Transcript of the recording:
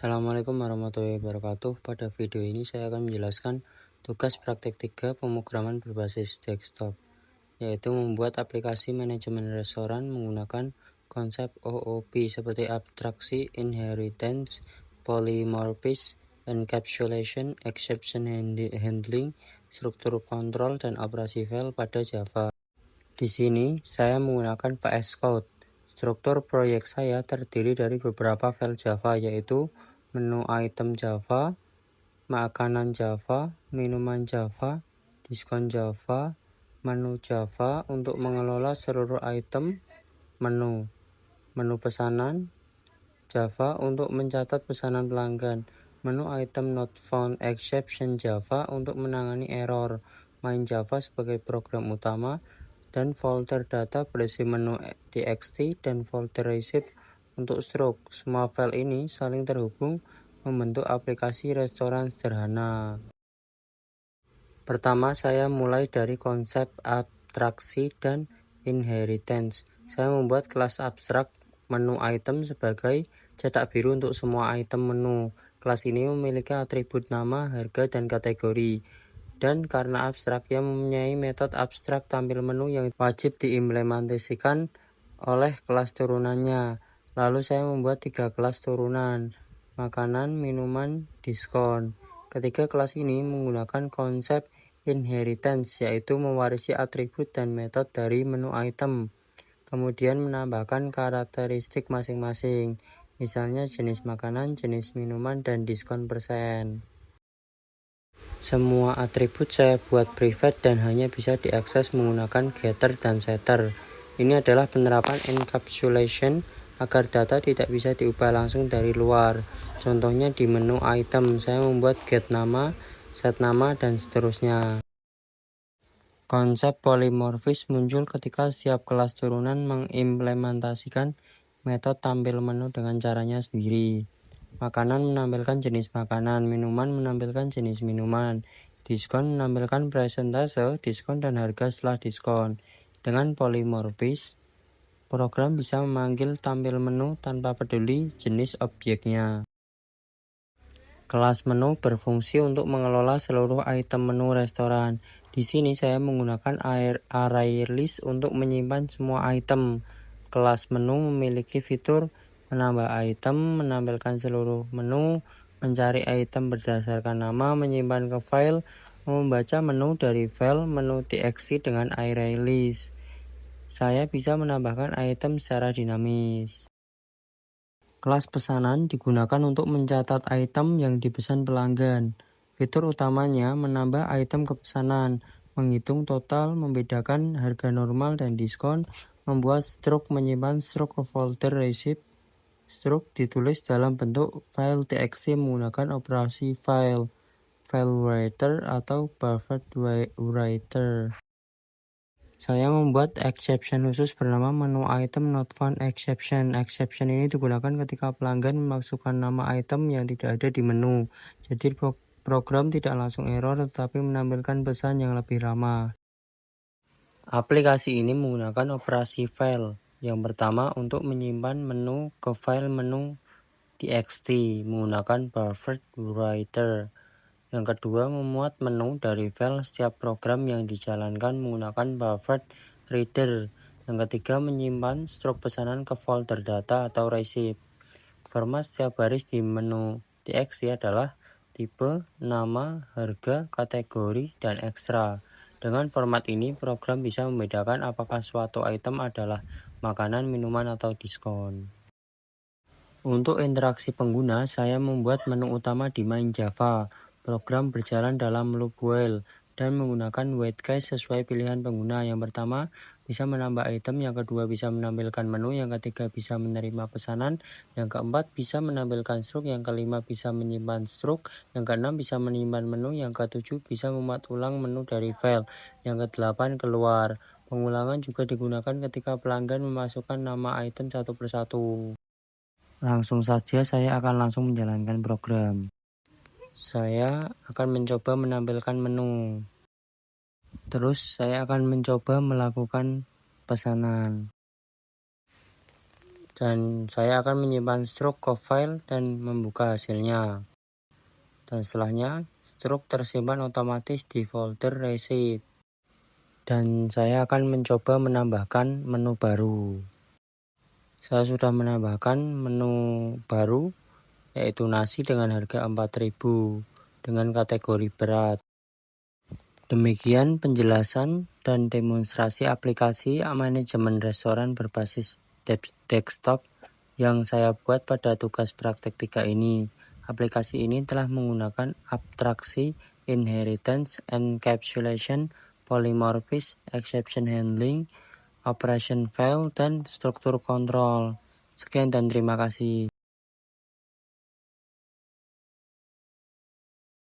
Assalamualaikum warahmatullahi wabarakatuh. Pada video ini saya akan menjelaskan tugas praktik 3 pemrograman berbasis desktop, yaitu membuat aplikasi manajemen restoran menggunakan konsep OOP seperti abstraksi, inheritance, polymorphism, encapsulation, exception handling, struktur kontrol, dan operasi file pada Java. Di sini saya menggunakan VS Code. Struktur proyek saya terdiri dari beberapa file Java, yaitu menu item Java, makanan Java, minuman Java, diskon Java, menu Java untuk mengelola seluruh item, menu pesanan Java untuk mencatat pesanan pelanggan, menu item not found exception Java untuk menangani error, main Java sebagai program utama, dan folder data berisi menu txt dan folder receipt untuk stroke. Semua file ini saling terhubung membentuk aplikasi restoran sederhana. Pertama, saya mulai dari konsep abstraksi dan inheritance. Saya membuat kelas abstrak menu item sebagai cetak biru untuk semua item menu. Kelas ini memiliki atribut nama, harga, dan kategori. Dan karena abstrak, yang mempunyai metode abstrak tampil menu yang wajib diimplementasikan oleh kelas turunannya. Lalu saya membuat 3 kelas turunan, makanan, minuman, diskon. Ketiga kelas ini menggunakan konsep inheritance, yaitu mewarisi atribut dan metode dari menu item, kemudian menambahkan karakteristik masing-masing, misalnya jenis makanan, jenis minuman, dan diskon persen. Semua atribut saya buat private dan hanya bisa diakses menggunakan getter dan setter. Ini adalah penerapan encapsulation agar data tidak bisa diubah langsung dari luar. Contohnya di menu item, saya membuat get nama, set nama, dan seterusnya. Konsep polymorphism muncul ketika setiap kelas turunan mengimplementasikan metode tampil menu dengan caranya sendiri. Makanan menampilkan jenis makanan, minuman menampilkan jenis minuman, diskon menampilkan presentase diskon dan harga setelah diskon. Dengan polymorphism, program bisa memanggil tampil menu tanpa peduli jenis objeknya. Kelas menu berfungsi untuk mengelola seluruh item menu restoran. Di sini saya menggunakan array list untuk menyimpan semua item. Kelas menu memiliki fitur menambah item, menampilkan seluruh menu, mencari item berdasarkan nama, menyimpan ke file, membaca menu dari file menu txt dengan array list. Saya bisa menambahkan item secara dinamis. Kelas pesanan digunakan untuk mencatat item yang dipesan pelanggan. Fitur utamanya menambah item ke pesanan, menghitung total, membedakan harga normal dan diskon, membuat stroke, menyimpan stroke ke folder receipt. Stroke ditulis dalam bentuk file txt menggunakan operasi file writer atau buffer writer. Saya membuat exception khusus bernama menu item not found exception. Exception ini digunakan ketika pelanggan memasukkan nama item yang tidak ada di menu. Jadi program tidak langsung error tetapi menampilkan pesan yang lebih ramah. Aplikasi ini menggunakan operasi file. Yang pertama untuk menyimpan menu ke file menu txt menggunakan buffer writer. Yang kedua, memuat menu dari file setiap program yang dijalankan menggunakan buffer reader. Yang ketiga, menyimpan stroke pesanan ke folder data atau receipt. Format setiap baris di menu txt adalah tipe, nama, harga, kategori, dan ekstra. Dengan format ini, program bisa membedakan apakah suatu item adalah makanan, minuman, atau diskon. Untuk interaksi pengguna, saya membuat menu utama di main Java. Program berjalan dalam loop while dan menggunakan wait case sesuai pilihan pengguna. Yang pertama bisa menambah item, yang kedua bisa menampilkan menu, yang ketiga bisa menerima pesanan, yang keempat bisa menampilkan stroke, yang kelima bisa menyimpan stroke, yang keenam bisa menyimpan menu, yang ketujuh bisa memuat ulang menu dari file, yang kedelapan keluar. Pengulangan juga digunakan ketika pelanggan memasukkan nama item satu persatu. Langsung saja saya akan langsung menjalankan program. Saya akan mencoba menampilkan menu. Terus saya akan mencoba melakukan pesanan. Dan saya akan menyimpan struk ke file dan membuka hasilnya. Dan setelahnya, struk tersimpan otomatis di folder receipt. Dan saya akan mencoba menambahkan menu baru. Saya sudah menambahkan menu baru, yaitu nasi dengan harga 4.000 dengan kategori berat. Demikian penjelasan dan demonstrasi aplikasi manajemen restoran berbasis desktop yang saya buat pada tugas praktek 3 ini. Aplikasi ini telah menggunakan abstraksi, inheritance, encapsulation, polymorphism, exception handling, operation file, dan struktur kontrol. Sekian dan terima kasih.